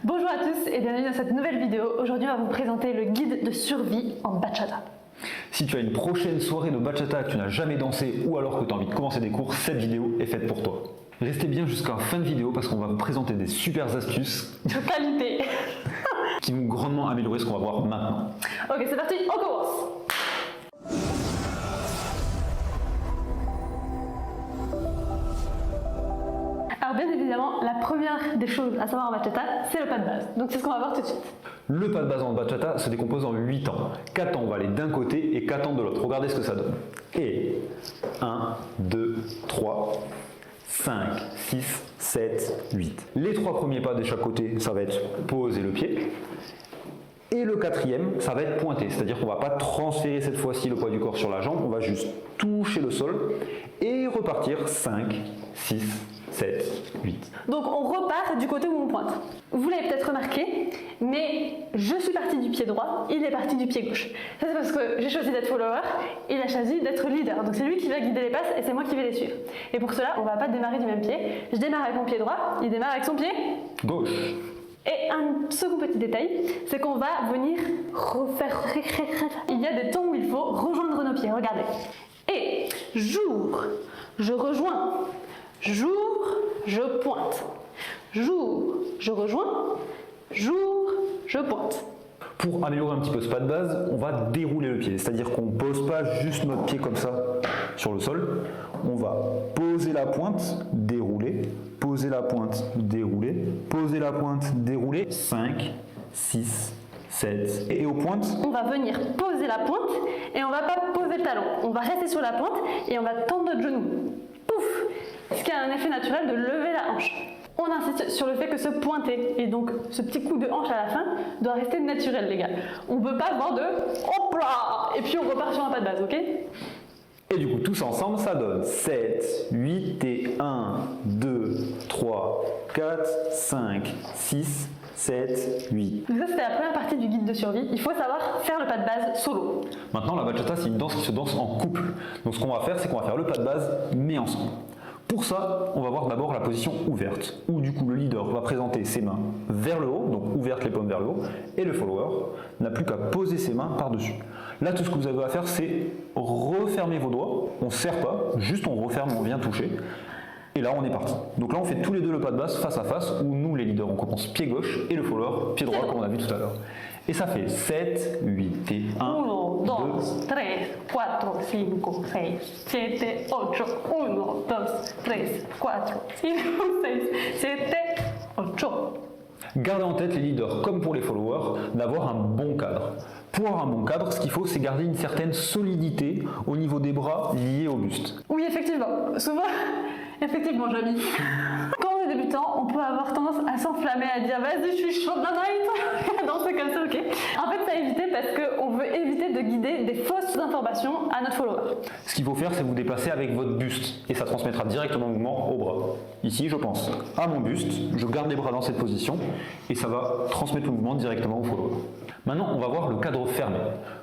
Bonjour à tous et bienvenue dans cette nouvelle vidéo. Aujourd'hui, on va vous présenter le guide de survie en bachata. Si tu as une prochaine soirée de bachata que tu n'as jamais dansé ou alors que tu as envie de commencer des cours, cette vidéo est faite pour toi. Restez bien jusqu'à la fin de vidéo parce qu'on va vous présenter des super astuces De qualité. qui vont grandement améliorer ce qu'on va voir maintenant. Ok, c'est parti, on commence. Alors bien évidemment, la première des choses à savoir en bachata, c'est le pas de base. Donc c'est ce qu'on va voir tout de suite. Le pas de base en bachata se décompose en 8 temps. 4 temps on va aller d'un côté et 4 temps de l'autre. Regardez ce que ça donne. Et 1, 2, 3, 5, 6, 7, 8. Les 3 premiers pas de chaque côté, ça va être poser le pied. Et le quatrième, ça va être pointé. C'est-à-dire qu'on ne va pas transférer cette fois-ci le poids du corps sur la jambe, on va juste toucher le sol et repartir 5, 6, 7, 8. Donc on repart du côté où on pointe. Vous l'avez peut-être remarqué, mais je suis partie du pied droit, il est parti du pied gauche. Ça c'est parce que j'ai choisi d'être follower, il a choisi d'être leader. Donc c'est lui qui va guider les passes et c'est moi qui vais les suivre. Et pour cela, on ne va pas démarrer du même pied. Je démarre avec mon pied droit, il démarre avec son pied Gauche. Et un second petit détail, c'est qu'on va venir refaire... Il y a des temps où il faut rejoindre nos pieds, regardez. Et jour, je rejoins. Jour, je pointe. Jour, je rejoins. Jour, je pointe. Pour améliorer un petit peu ce pas de base, on va dérouler le pied. C'est-à-dire qu'on ne pose pas juste notre pied comme ça sur le sol. On va poser la pointe, dérouler, poser la pointe, dérouler, poser la pointe, dérouler. 5, 6, 7. Et aux pointes, on va venir poser la pointe et on va pas poser le talon. On va rester sur la pointe et on va tendre notre genou. Pouf! Ce qui a un effet naturel de lever la hanche. On insiste sur le fait que ce pointé et donc ce petit coup de hanche à la fin doit rester naturel, les gars. On ne peut pas avoir de hop là et puis on repart sur un pas de base, ok? et du coup tous ensemble ça donne 7, 8 et 1, 2, 3, 4, 5, 6, 7, 8. Donc ça c'était la première partie du guide de survie. Il faut savoir faire le pas de base solo. Maintenant la bachata c'est une danse qui se danse en couple. Donc ce qu'on va faire c'est qu'on va faire le pas de base mais ensemble. Pour ça, on va voir d'abord la position ouverte, où du coup le leader va présenter ses mains vers le haut, donc ouvertes les paumes vers le haut, et le follower n'a plus qu'à poser ses mains par-dessus. Là, tout ce que vous avez à faire, c'est refermer vos doigts, on ne serre pas, juste on referme, on vient toucher, et là on est parti. Donc là on fait tous les deux le pas de base face à face, où nous les leaders on commence pied gauche, et le follower pied droit comme on a vu tout à l'heure. Et ça fait 7, 8 et 1, 1, 2, 2, 3, 4, 5, 6, 7, 8. 1, 2, 3, 4, 5, 6, 7, 8. Gardez en tête les leaders, comme pour les followers, d'avoir un bon cadre. Pour avoir un bon cadre, ce qu'il faut, c'est garder une certaine solidité au niveau des bras liés au buste. Oui, effectivement. Souvent, effectivement, Jamie. Quand on est débutant, on peut avoir tendance à s'enflammer, à dire vas-y, je suis chaud de la night, à danser comme ça, ok. En fait, ça à éviter parce qu'on veut éviter de guider des fausses informations à notre follower. Ce qu'il faut faire, c'est vous déplacer avec votre buste et ça transmettra directement le mouvement au bras. Ici, je pense à mon buste, je garde les bras dans cette position et ça va transmettre le mouvement directement au follower. Maintenant, on va voir le cadre fermé.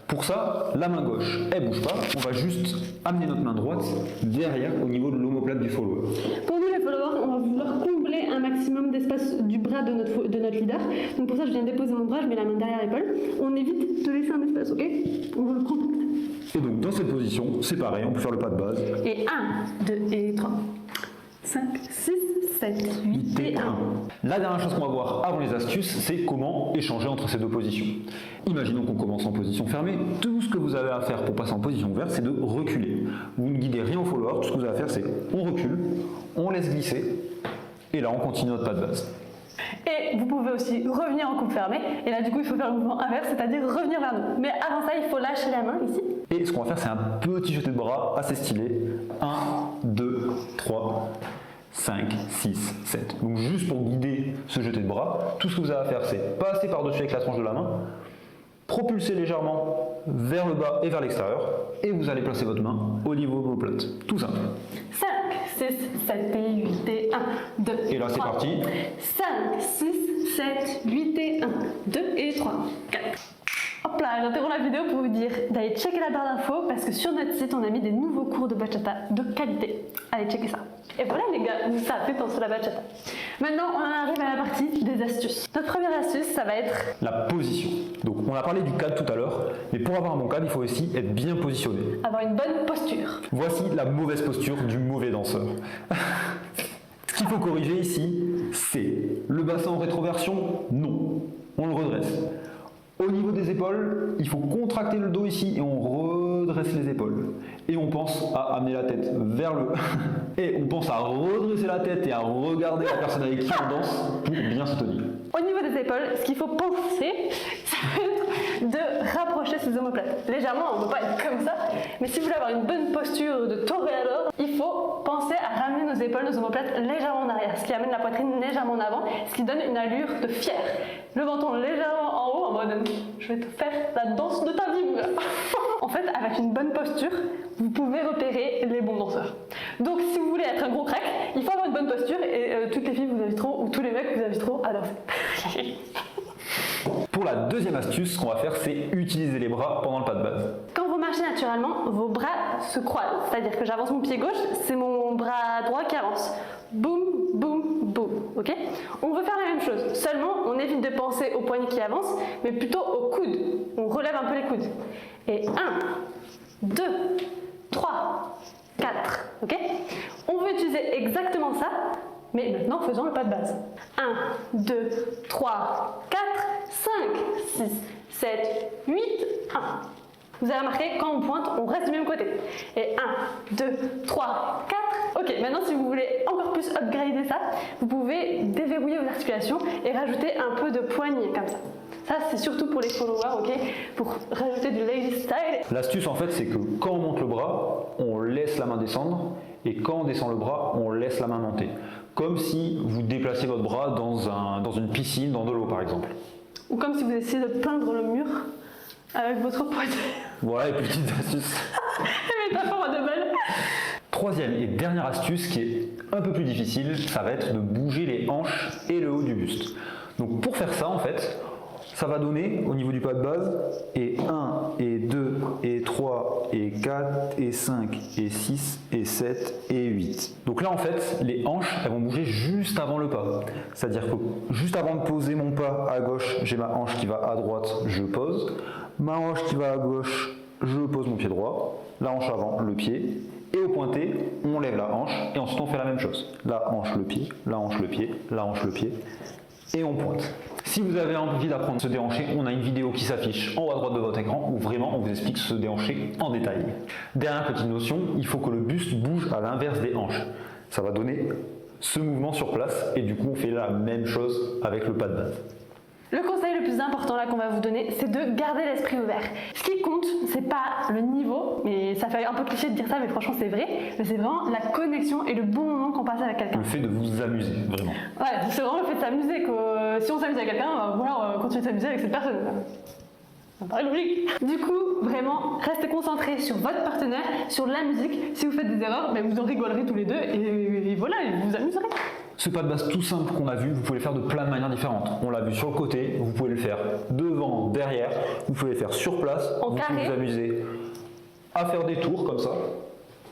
Pour ça, la main gauche, elle bouge pas, on va juste amener notre main droite derrière au niveau de l'omoplate du follower. Pour nous les followers, on va vouloir combler un maximum d'espace du bras de notre leader. Donc pour ça, je viens déposer mon bras, je mets la main derrière l'épaule. On évite de laisser un espace, ok? On veut le prendre. Et donc dans cette position, c'est pareil, on peut faire le pas de base. Et 1, 2 et 3, 5, 6, 7, 8 et 1. La dernière chose qu'on va voir avant les astuces, c'est comment échanger entre ces deux positions. Imaginons qu'on commence en position fermée. Tout ce que vous avez à faire pour passer en position ouverte, c'est de reculer. Vous ne guidez rien au follower, tout ce que vous avez à faire, c'est on recule, on laisse glisser, et là on continue notre pas de base. Et vous pouvez aussi revenir en coupe fermée. Et là, du coup, il faut faire le mouvement inverse, c'est-à-dire revenir vers nous. Mais avant ça, il faut lâcher la main ici. Et ce qu'on va faire, c'est un petit jeté de bras assez stylé. 1, 2, 3, 5, 6, 7. Donc juste pour guider ce jeté de bras, tout ce que vous avez à faire, c'est passer par-dessus avec la tranche de la main, propulser légèrement vers le bas et vers l'extérieur, et vous allez placer votre main au niveau de vos plates. Tout simple. 5, 6, 7 et 8 et 1, 2 Et là, c'est parti. 5, 6, 7, 8 et 1, 2 et 3, 4. Hop là. j'interromps la vidéo pour vous dire d'aller checker la barre d'infos parce que sur notre site, on a mis des nouveaux cours de bachata de qualité. Allez checker ça. Et voilà les gars, ça fait penser à la bachata. Maintenant, on en arrive à la partie des astuces. Notre première astuce, ça va être la position. Donc on a parlé du cadre tout à l'heure, mais pour avoir un bon cadre, il faut aussi être bien positionné. avoir une bonne posture. Voici la mauvaise posture du mauvais danseur. Ce qu'il faut corriger ici, c'est le bassin en rétroversion, non, on le redresse. Au niveau des épaules, il faut contracter le dos ici et on redresse les épaules. Et on pense à amener la tête vers le... Et on pense à redresser la tête et à regarder la personne avec qui on danse pour bien se tenir. Au niveau des épaules, ce qu'il faut penser, ça va être de rapprocher ses omoplates. Légèrement, on ne peut pas être comme ça, mais si vous voulez avoir une bonne posture de toréador, il faut penser à ramener nos épaules, nos omoplates légèrement en arrière, ce qui amène la poitrine légèrement en avant, ce qui donne une allure de fier. Le menton légèrement en haut, en mode je vais te faire la danse de ta vie, mon gars. En fait, avec une bonne posture, vous pouvez repérer les bons danseurs. Donc, si vous voulez être un gros crack, il faut avoir une bonne posture et toutes les filles vous inviteront, ou tous les mecs vous inviteront à danser. Pour la deuxième astuce, ce qu'on va faire, c'est utiliser les bras pendant le pas de base. Quand vous marchez naturellement, vos bras se croisent. C'est-à-dire que j'avance mon pied gauche, c'est mon bras droit qui avance. Boum, boum, boum. Ok ? On veut faire la même chose. Seulement, on évite de penser au poignet qui avance, mais plutôt au coude. On relève un peu les coudes. Et 1, 2, 3, 4. Ok ? On veut utiliser exactement ça, mais maintenant faisons le pas de base. 1, 2, 3, 4, 5, 6, 7, 8, 1. Vous avez remarqué, quand on pointe, on reste du même côté. Et 1, 2, 3, 4. Ok, maintenant si vous voulez encore plus upgrader ça, vous pouvez déverrouiller vos articulations et rajouter un peu de poignet comme ça. Ça, c'est surtout pour les followers, ok? Pour rajouter du lady style. L'astuce, en fait, c'est que quand on monte le bras, on laisse la main descendre, et quand on descend le bras, on laisse la main monter. Comme si vous déplaciez votre bras dans une piscine, dans de l'eau, par exemple. Ou comme si vous essayez de peindre le mur avec votre poignet. Voilà les petites astuces. La métaphore de belle. Troisième et dernière astuce qui est un peu plus difficile, ça va être de bouger les hanches et le haut du buste. Donc pour faire ça, en fait, ça va donner au niveau du pas de base et 1 et 2 et 3 et 4 et 5 et 6 et 7 et 8. Donc là en fait les hanches elles vont bouger juste avant le pas. C'est-à-dire que juste avant de poser mon pas à gauche, j'ai ma hanche qui va à droite, je pose. Ma hanche qui va à gauche, je pose mon pied droit. La hanche avant, le pied. Et au pointé, on lève la hanche et ensuite on fait la même chose. La hanche, le pied, la hanche, le pied, la hanche, le pied. Et on pointe. Si vous avez envie d'apprendre à se déhancher, on a une vidéo qui s'affiche en haut à droite de votre écran où vraiment on vous explique se déhancher en détail. Dernière petite notion, il faut que le buste bouge à l'inverse des hanches. Ça va donner ce mouvement sur place et du coup on fait la même chose avec le pas de base. Le conseil le plus important là qu'on va vous donner, c'est de garder l'esprit ouvert. Ce qui compte, c'est pas le niveau, mais ça fait un peu cliché de dire ça, mais franchement c'est vrai, mais c'est vraiment la connexion et le bon moment qu'on passe avec quelqu'un. Le fait de vous amuser, vraiment. Ouais, c'est vraiment le fait de s'amuser, que si on s'amuse avec quelqu'un, on va vouloir continuer de s'amuser avec cette personne. Ça me paraît logique. Du coup, vraiment, restez concentrés sur votre partenaire, sur la musique. Si vous faites des erreurs, ben vous en rigolerez tous les deux et voilà, et vous vous amuserez. Ce pas de base tout simple qu'on a vu, vous pouvez le faire de plein de manières différentes. On l'a vu sur le côté, vous pouvez le faire devant, derrière, vous pouvez le faire sur place, vous pouvez vous amuser à faire des tours comme ça,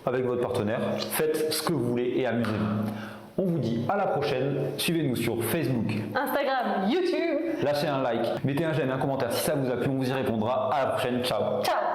avec votre partenaire. Faites ce que vous voulez et amusez-vous. On vous dit à la prochaine, suivez-nous sur Facebook, Instagram, YouTube. lâchez un like, mettez un j'aime et un commentaire si ça vous a plu, on vous y répondra. À la prochaine, ciao. Ciao.